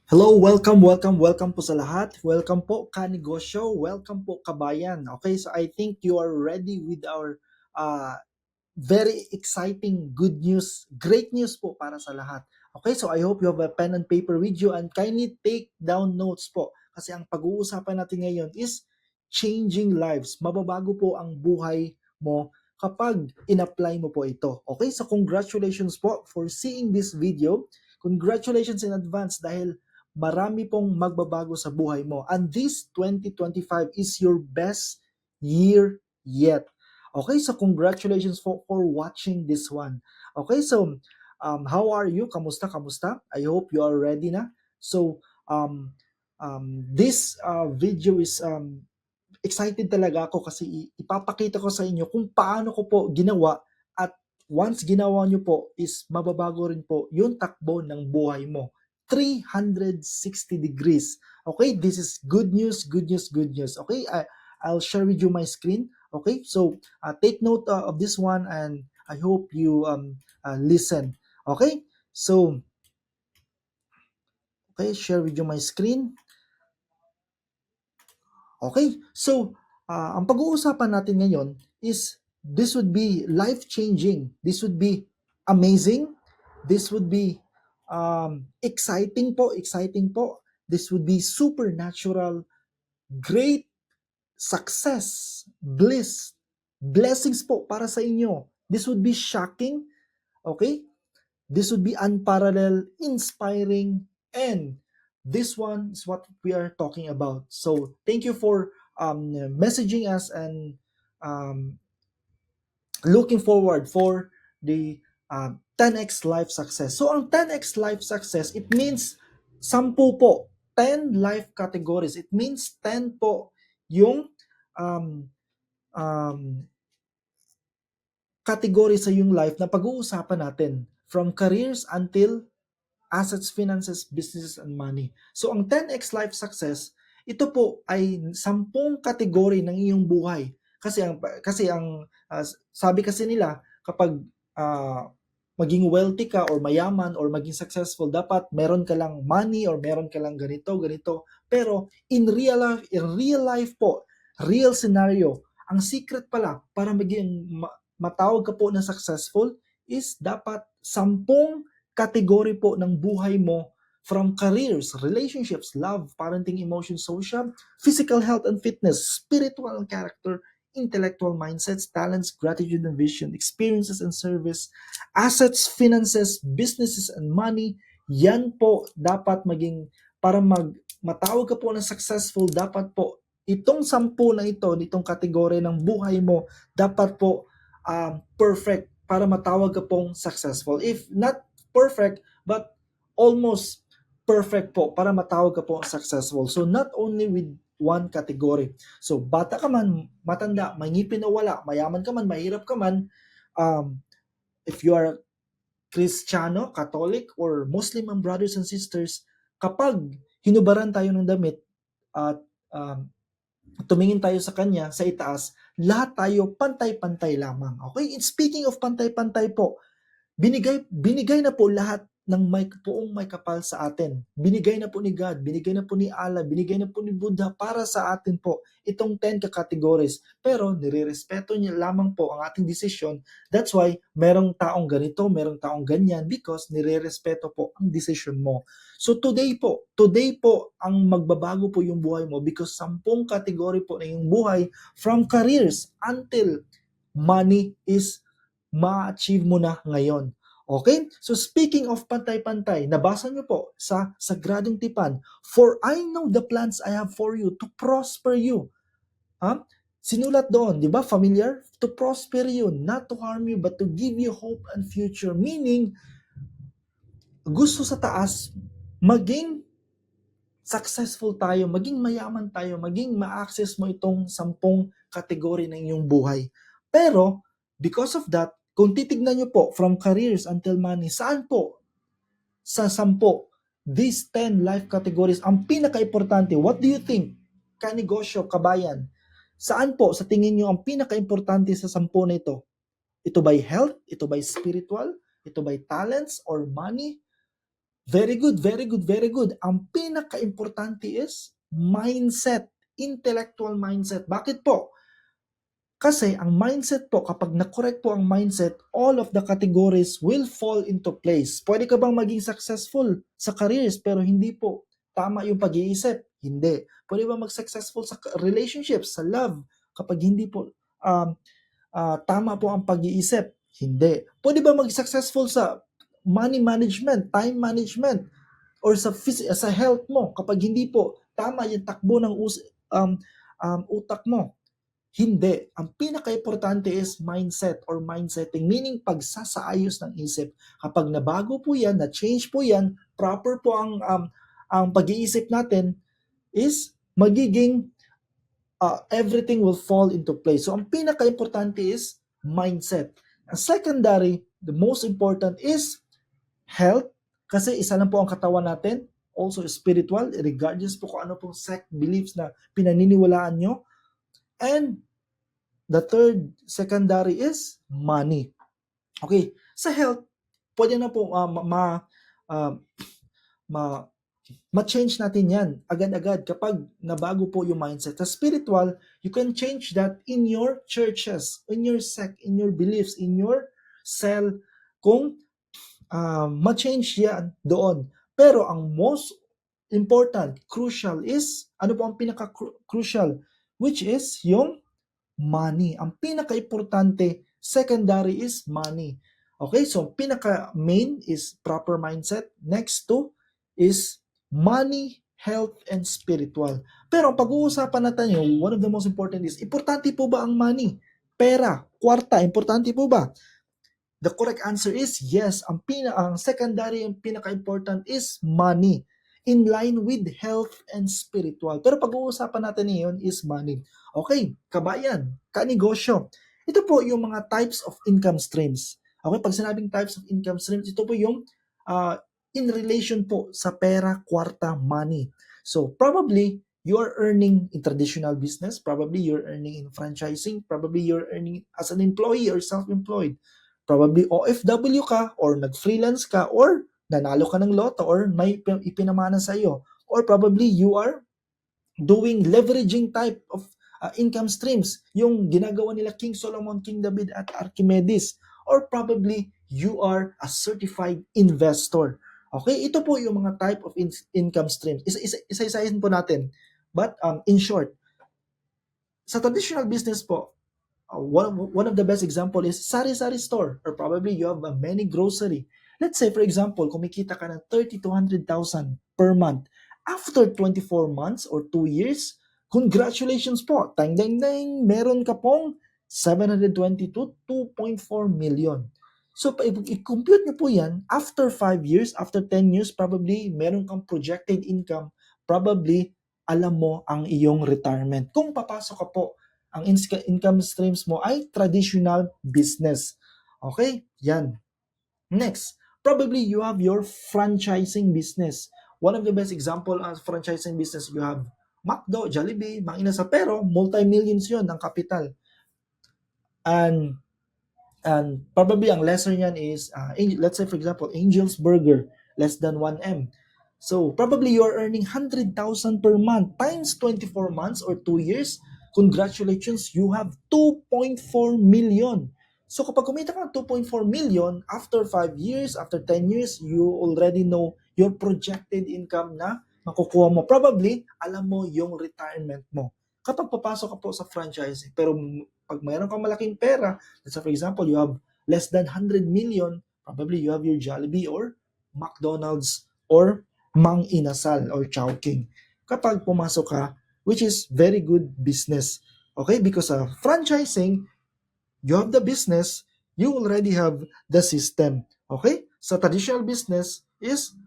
Hello, welcome po sa lahat. Welcome po kanegosyo, welcome po kabayan. Okay, so I think you are ready with our very exciting good news, great news po para sa lahat. Okay, so I hope you have a pen and paper with you and kindly take down notes po. Kasi ang pag-uusapan natin ngayon is changing lives. Mababago po ang buhay mo kapag in-apply mo po ito. Okay, so congratulations po for seeing this video. Congratulations in advance dahil marami pong magbabago sa buhay mo. And this 2025 is your best year yet. Okay, so congratulations for watching this one. Okay, so how are you? Kamusta, kamusta? I hope you are ready na. So, this video is excited talaga ako kasi ipapakita ko sa inyo kung paano ko po ginawa at once ginawa nyo po is mababago rin po yung takbo ng buhay mo. 360 degrees. Okay, this is good news, good news, good news. Okay, I'll share with you my screen. Okay, so take note of this one and I hope you listen. Okay, so okay, share with you my screen. Okay, so ang pag-uusapan natin ngayon is this would be life-changing. This would be amazing. This would be exciting po, exciting po. This would be supernatural, great success, bliss, blessings po para sa inyo. This would be shocking, okay? This would be unparalleled, inspiring, and this one is what we are talking about. So thank you for messaging us and um, looking forward for the 10x life success. So ang 10x life success, it means 10 po, 10 life categories. It means 10 po yung um, um, category sa yung life na pag-uusapan natin from careers until assets, finances, businesses, and money. So ang 10x life success, ito po ay 10 kategory ng iyong buhay. Kasi ang sabi kasi nila kapag maging wealthy ka or mayaman or maging successful, dapat meron ka lang money or meron ka lang ganito, ganito. Pero in real life po, real scenario, ang secret pala para maging matawag ka po na successful is dapat 10 category po ng buhay mo from careers, relationships, love, parenting, emotion, social, physical health and fitness, spiritual and character, intellectual mindsets, talents, gratitude and vision, experiences and service, assets, finances, businesses and money. Yan po dapat maging para matawag ka po ng successful, dapat po itong 10 na ito, nitong kategory ng buhay mo, dapat po perfect para matawag ka pong successful. If not perfect, but almost perfect po para matawag ka po successful. So not only with one category. So bata ka man, matanda, may ngipin o wala, mayaman ka man, mahirap ka man, if you are Kristiyano, Catholic, or Muslim and brothers and sisters, kapag hinubaran tayo ng damit at tumingin tayo sa kanya, sa itaas, lahat tayo pantay-pantay lamang. Okay? And speaking of pantay-pantay po, binigay na po lahat ng poong may kapal sa atin. Binigay na po ni God, binigay na po ni Allah, binigay na po ni Buddha para sa atin po itong 10 categories. Pero nirerespeto niya lamang po ang ating desisyon. That's why merong taong ganito, merong taong ganyan because nirerespeto po ang desisyon mo. So today po ang magbabago po yung buhay mo because 10 category po na yung buhay from careers until money is ma-achieve mo na ngayon. Okay? So speaking of pantay-pantay, nabasa nyo po sa Sagradong Tipan, "For I know the plans I have for you to prosper you." Sinulat doon, di ba? Familiar? To prosper you, not to harm you, but to give you hope and future. Meaning, gusto sa taas, maging successful tayo, maging mayaman tayo, maging ma-access mo itong 10 kategory ng iyong buhay. Pero, because of that, kung titignan nyo po, from careers until money, saan po? Sa 10, these 10 life categories, ang pinaka-importante, what do you think? Kanegosyo, kabayan, saan po sa tingin nyo ang pinaka-importante sa 10 na ito? Ito ba'y health? Ito ba'y spiritual? Ito ba'y talents or money? Very good, very good, very good. Ang pinaka-importante is mindset, intellectual mindset. Bakit po? Kasi ang mindset po, kapag na-correct po ang mindset, all of the categories will fall into place. Pwede ka bang maging successful sa careers pero hindi po tama yung pag-iisip? Hindi. Pwede ba mag-successful sa relationships, sa love, kapag hindi po tama po ang pag-iisip? Hindi. Pwede ba mag-successful sa money management, time management, or sa health mo kapag hindi po tama yung takbo ng utak mo? Hindi. Ang pinaka-importante is mindset or mindsetting, meaning pagsasaayos ng isip. Kapag nabago po yan, na-change po yan, proper po ang pag-iisip natin, is magiging everything will fall into place. So, ang pinaka-importante is mindset. Ang secondary, the most important is health, kasi isa lang po ang katawan natin, also spiritual, regardless po kung ano pong sect beliefs na pinaniniwalaan nyo. And the third secondary is money. Okay, sa health, pwede na po ma-change natin yan agad-agad kapag nabago po yung mindset. Sa spiritual, you can change that in your churches, in your sect, in your beliefs, in your cell, kung ma-change yan doon. Pero ang most important, crucial is, ano po ang pinaka-crucial? Which is yung money. Ang pinaka-importante, secondary is money. Okay, so pinaka-main is proper mindset. Next to is money, health, and spiritual. Pero ang pag-uusapan natin yung one of the most important is, importante po ba ang money? Pera, kwarta, importante po ba? The correct answer is yes. Ang secondary, ang pinaka-important is money, in line with health and spiritual. Pero pag-uusapan natin ngayon is money. Okay, kabayan, kanegosyo. Ito po yung mga types of income streams. Okay, pag sinabing types of income streams, ito po yung in relation po sa pera, kwarta, money. So probably you are earning in traditional business, probably you're earning in franchising, probably you're earning as an employee or self-employed. Probably OFW ka or nag-freelance ka or nanalo ka ng loto or may ipinamana sa iyo, or probably you are doing leveraging type of income streams, yung ginagawa nila King Solomon, King David at Archimedes, or probably you are a certified investor. Okay, ito po yung mga type of income streams. Isa-isahin po natin. But in short, sa traditional business po, one of the best example is sari-sari store, or probably you have a many grocery. Let's say for example, kumikita ka ng 30 to 100,000 per month. After 24 months or 2 years, congratulations po. Tang dang dang, meron ka pong 720 to 2.4 million. So i-compute niyo po yan, after 5 years, after 10 years, probably meron kang projected income, probably alam mo ang iyong retirement. Kung papasok ka po, ang income streams mo ay traditional business. Okay? Yan. Next, probably you have your franchising business. One of the best example of franchising business, you have McDo, Jollibee, Mang Inasal, pero multi-millions yon ang kapital. And probably ang lesser niyan is, let's say for example, Angel's Burger, less than 1M. So probably you're earning 100,000 per month times 24 months or 2 years. Congratulations, you have 2.4 million. So kapag kumita ka ng 2.4 million, after 5 years, after 10 years, you already know your projected income na makukuha mo. Probably, alam mo yung retirement mo. Kapag papasok ka po sa franchising, pero pag mayroon kang malaking pera, let's say for example, you have less than 100 million, probably you have your Jollibee or McDonald's or Mang Inasal or Chowking. Kapag pumasok ka, which is very good business. Okay? Because franchising, you have the business, you already have the system. Okay? Sa traditional business is,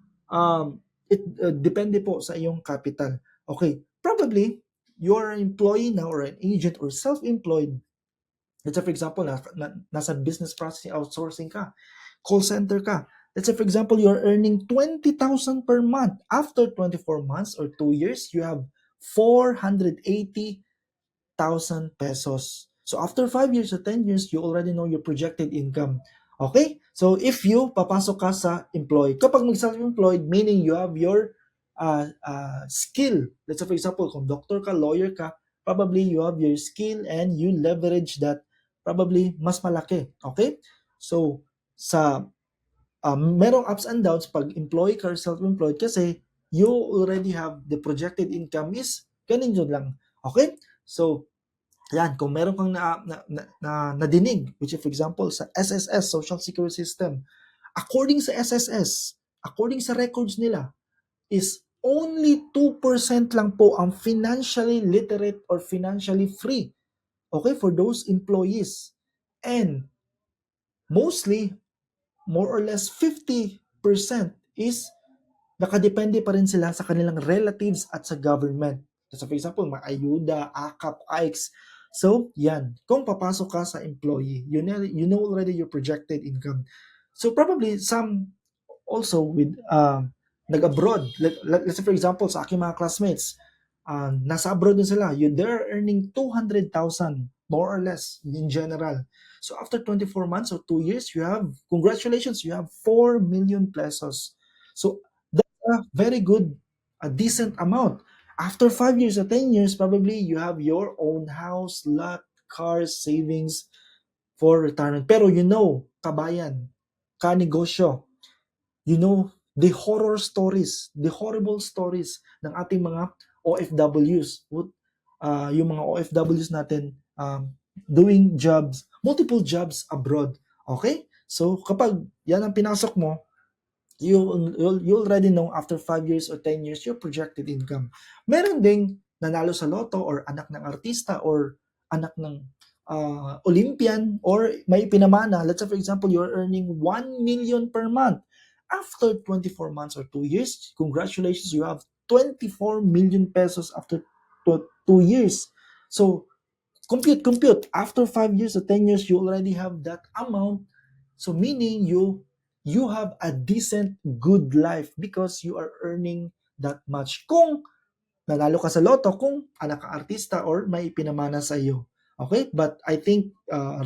it depende po sa iyong capital. Okay? Probably, you're an employee now or an agent or self-employed. Let's say for example, nasa business processing outsourcing ka, call center ka. Let's say for example, you're earning 20,000 per month. After 24 months or 2 years, you have 480,000 pesos. So after 5 years or 10 years, you already know your projected income. Okay? So, if you papasok ka sa employed, kapag mag-self-employed, meaning you have your skill. Let's say, for example, kung doctor ka, lawyer ka, probably you have your skill and you leverage that probably mas malaki. Okay? So, sa merong ups and downs pag employee ka or self-employed kasi you already have the projected income is ganun yun lang. Okay? So, yan, kung meron kang nadinig, which is for example sa SSS, Social Security System, according sa SSS, according sa records nila, is only 2% lang po ang financially literate or financially free. Okay, for those employees. And mostly, more or less 50% is nakadepende pa rin sila sa kanilang relatives at sa government. So for example, mga ayuda, AKAP, AICS. So, yan. Kung papasok ka sa employee, you know already your projected income. So probably some also with nag-abroad. Let's say for example, sa aking mga classmates, nasa abroad din sila. They're earning 200,000 more or less in general. So after 24 months or 2 years, congratulations, you have 4 million pesos. So that's a very good, a decent amount. After 5 years or 10 years, probably you have your own house, lot, cars, savings for retirement. Pero kabayan, kanegosyo, the horror stories, the horrible stories ng ating mga OFWs. Yung mga OFWs natin doing jobs, multiple jobs abroad. Okay? So, kapag yan ang pinasok mo, you already know after 5 years or 10 years your projected income. Meron ding nanalo sa loto or anak ng artista or anak ng Olympian or may pinamana. Let's say for example, you're earning 1 million per month. After 24 months or 2 years, congratulations, you have 24 million pesos after 2 years. So, compute. After 5 years or 10 years, you already have that amount. So, meaning you have a decent, good life because you are earning that much. Kung nanalo ka sa loto, kung anak ka artista or may pinamana sa iyo. Okay? But I think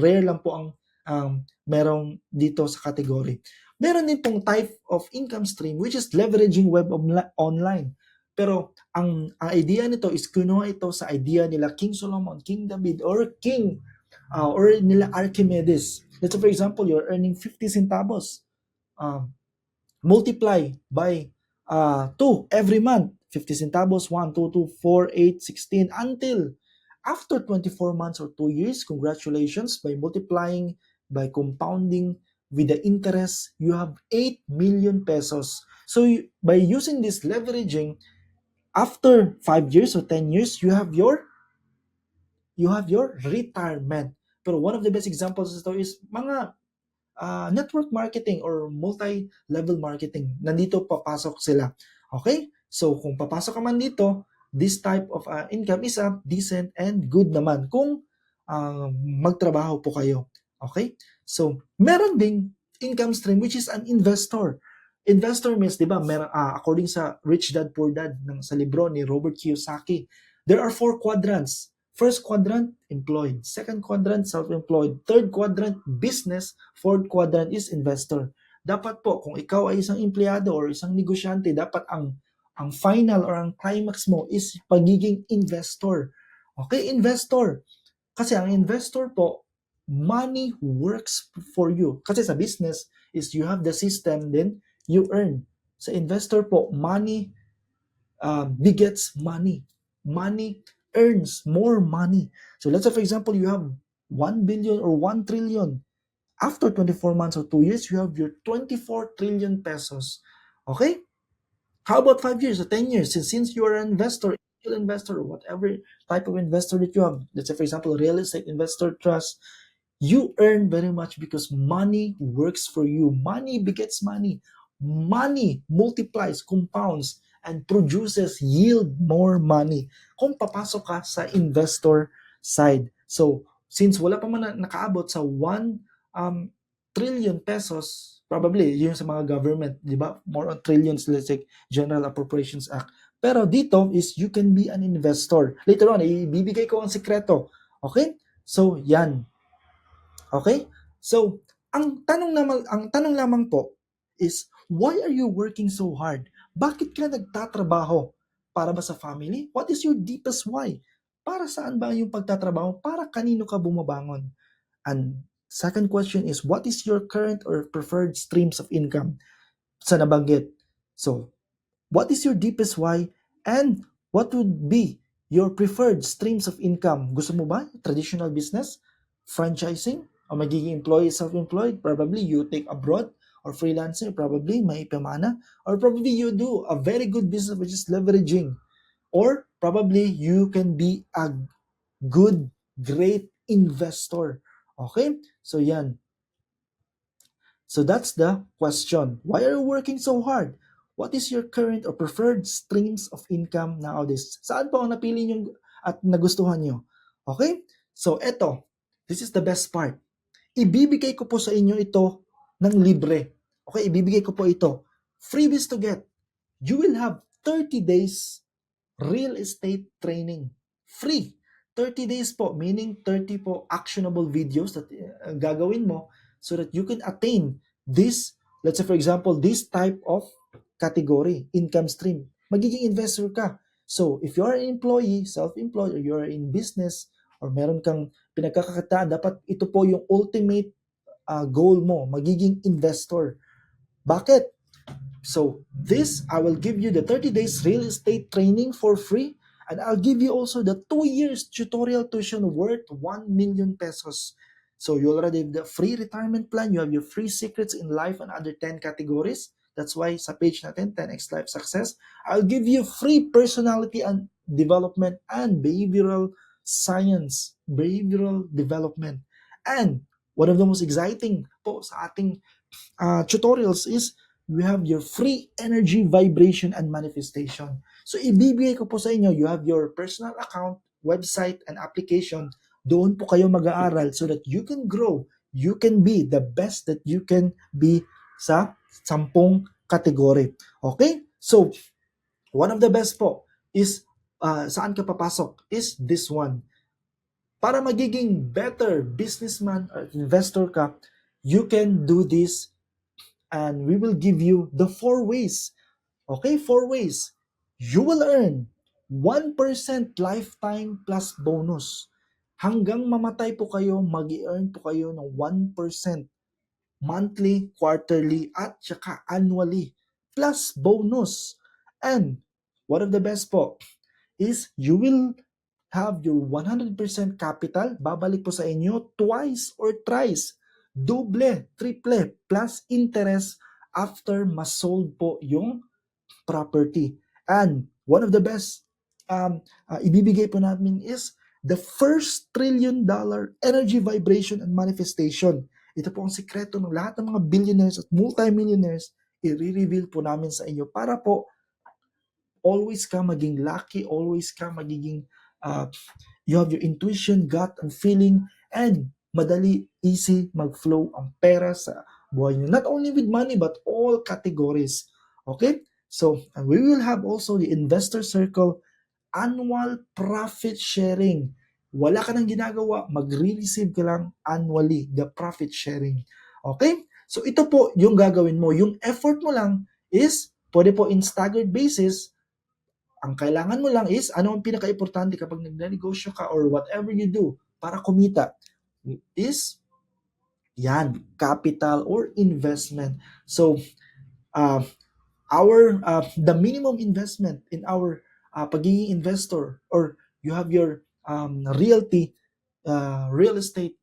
rare lang po ang merong dito sa category. Meron din pong type of income stream which is leveraging web online. Pero ang idea nito is kinuha ito sa idea nila King Solomon, King David, or or nila Archimedes. Let's say for example, you're earning 50 centavos. Multiply by 2 every month. 50 centavos, 1, 2, 2, 4, 8, 16, until after 24 months or 2 years, congratulations, by multiplying, by compounding with the interest, you have 8 million pesos. So by using this leveraging, after 5 years or 10 years, you have your retirement. Pero one of the best examples ito is mga network marketing or multi-level marketing. Nandito papasok sila. Okay? So, kung papasok ka man dito, this type of income is decent and good naman kung magtrabaho po kayo. Okay? So, meron ding income stream which is an investor. Investor means, di ba, according sa Rich Dad Poor Dad sa libro ni Robert Kiyosaki, there are 4 quadrants. First quadrant, employed. Second quadrant, self-employed. Third quadrant, business. Fourth quadrant is investor. Dapat po, kung ikaw ay isang empleyado or isang negosyante, dapat ang final or ang climax mo is pagiging investor. Okay, investor. Kasi ang investor po, money works for you. Kasi sa business is you have the system, then you earn. Sa investor po, money begets money. Money earns more money. So let's say for example, you have 1 billion or 1 trillion. After 24 months or 2 years, you have your 24 trillion pesos. Okay? How about 5 years or 10 years? Since you are an investor, angel investor, or whatever type of investor that you have, let's say for example, real estate investor trust, you earn very much because money works for you. Money begets money. Money multiplies, compounds, and produces yield more money kung papasok ka sa investor side. So, since wala pa man nakaabot sa 1 trillion pesos, probably yun sa mga government, di ba? More on trillions, let's say General Appropriations Act. Pero dito is you can be an investor. Later on, ibibigay ko ang sekreto. Okay? So, yan. Okay? So, Ang tanong lamang po is, why are you working so hard? Bakit ka nagtatrabaho? Para ba sa family? What is your deepest why? Para saan ba yung pagtatrabaho? Para kanino ka bumabangon? And second question is, what is your current or preferred streams of income? Sa nabanggit. So, what is your deepest why? And what would be your preferred streams of income? Gusto mo ba traditional business, franchising, o magiging employee, self-employed? Probably you take abroad, or freelancer, probably may pamana, or probably you do a very good business which is leveraging, or probably you can be a good, great investor. Okay? So yan. So that's the question. Why are you working so hard? What is your current or preferred streams of income nowadays? Saan po ang napili nyo at nagustuhan nyo? Okay? So eto, this is the best part. Ibibigay ko po sa inyo ito ng libre. Okay, ibibigay ko po ito. Freebies to get. You will have 30 days real estate training. Free. 30 days po, meaning 30 po actionable videos that gagawin mo so that you can attain this, let's say for example, this type of category, income stream. Magiging investor ka. So, if you are an employee, self-employed, or you are in business, or meron kang pinagkakakitaan, dapat ito po yung ultimate goal mo, magiging investor. Bakit? So this, I will give you the 30 days real estate training for free, and I'll give you also the 2 years tutorial tuition worth 1 million pesos. So you already have the free retirement plan, you have your free secrets in life and other 10 categories. That's why sa page natin, 10x Life Success, I'll give you free personality and development and behavioral science, behavioral development. And one of the most exciting po sa ating tutorials is we have your free energy, vibration, and manifestation. So, ibibigay ko po sa inyo, you have your personal account, website, and application. Doon po kayo mag-aaral so that you can grow. You can be the best that you can be sa 10 kategory. Okay? So, one of the best po is, saan ka papasok, is this one. Para magiging better businessman or investor ka, you can do this, and we will give you the 4 ways. Okay, 4 ways. You will earn 1% lifetime plus bonus. Hanggang mamatay po kayo, mag-earn po kayo ng 1% monthly, quarterly, at saka annually plus bonus. And one of the best po is you will have your 100% capital, babalik po sa inyo twice or thrice, double, triple, plus interest after masold po yung property. And one of the best ibibigay po namin is the first $1 trillion energy, vibration, and manifestation. Ito po ang sikreto ng lahat ng mga billionaires at multimillionaires, i-reveal po namin sa inyo para po always ka maging lucky, always ka magiging, you have your intuition, gut, and feeling, and madali, easy mag-flow ang pera sa buhay nyo. Not only with money, but all categories. Okay? So, and we will have also the Investor Circle annual profit sharing. Wala ka nang ginagawa, mag-receive ka lang annually the profit sharing. Okay? So, ito po yung gagawin mo. Yung effort mo lang is, pwede po in staggered basis. Ang kailangan mo lang is, ano ang pinaka-importante kapag nagnegosyo ka or whatever you do para kumita is, yan, capital or investment. So, the minimum investment in our pagiging investor, or you have your real estate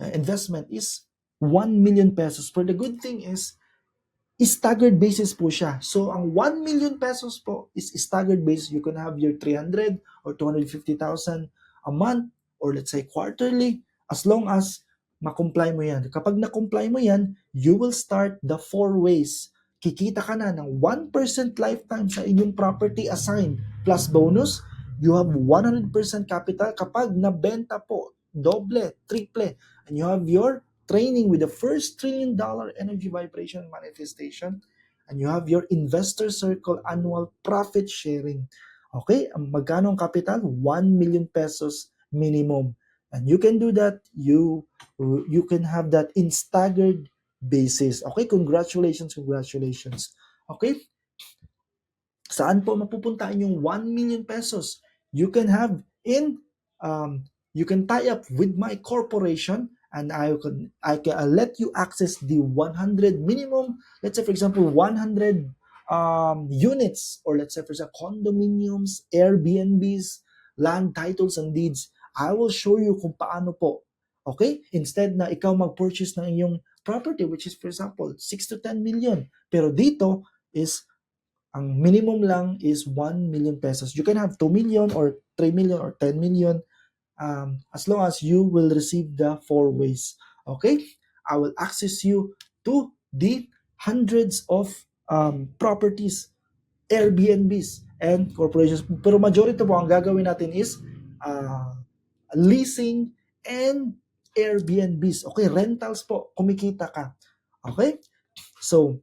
investment is 1 million pesos. But the good thing is, staggered basis po siya. So, ang 1 million pesos po is staggered basis. You can have your 300 or 250,000 a month, or let's say quarterly, as long as ma-comply mo yan. Kapag na-comply mo yan, you will start the 4 ways. Kikita ka na ng 1% lifetime sa inyong property assigned plus bonus. You have 100% capital kapag nabenta po, doble, triple, and you have your training with the first $1 trillion energy, vibration, manifestation, and you have your Investor Circle annual profit sharing. Okay, magkano ang capital? 1 million pesos minimum. And you can do that. You can have that in staggered basis. Okay, congratulations, congratulations. Okay, saan po mapupuntaan yung 1 million pesos? You can have in, you can tie up with my corporation, and I can I'll let you access the 100 minimum, let's say for example 100 units, or let's say for example condominiums, Airbnbs, land titles and deeds. I will show you kung paano po. Okay? Instead na ikaw mag-purchase ng iyong property, which is for example 6 to 10 million. Pero dito is ang minimum lang is 1 million pesos. You can have 2 million or 3 million or 10 million, as long as you will receive the 4 ways. Okay? I will access you to the hundreds of properties, Airbnbs, and corporations. Pero majority po ang gagawin natin is leasing and Airbnbs. Okay? Rentals po. Kumikita ka. Okay? So,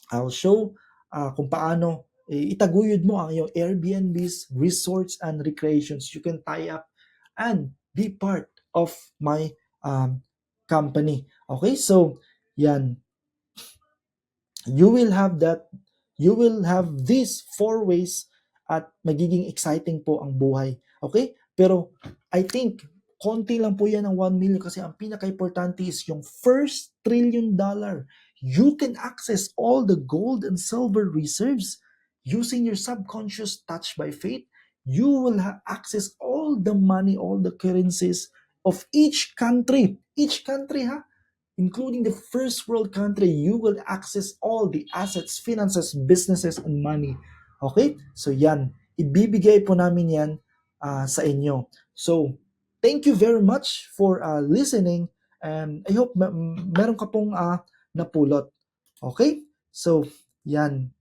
I'll show kung paano itaguyod mo ang iyong Airbnbs, resorts, and recreations. You can tie up and be part of my company. Okay, so yan. You will have these 4 ways at magiging exciting po ang buhay. Okay? Pero I think konti lang po yan ang 1 million kasi ang pinaka-importante is yung first $1 trillion. You can access all the gold and silver reserves using your subconscious touch by faith. You will access all the money, all the currencies of each country. Each country, including the first world country, you will access all the assets, finances, businesses, and money. Okay? So yan, ibibigay po namin yan sa inyo. So, thank you very much for listening, and I hope meron ka pong napulot. Okay? So, yan.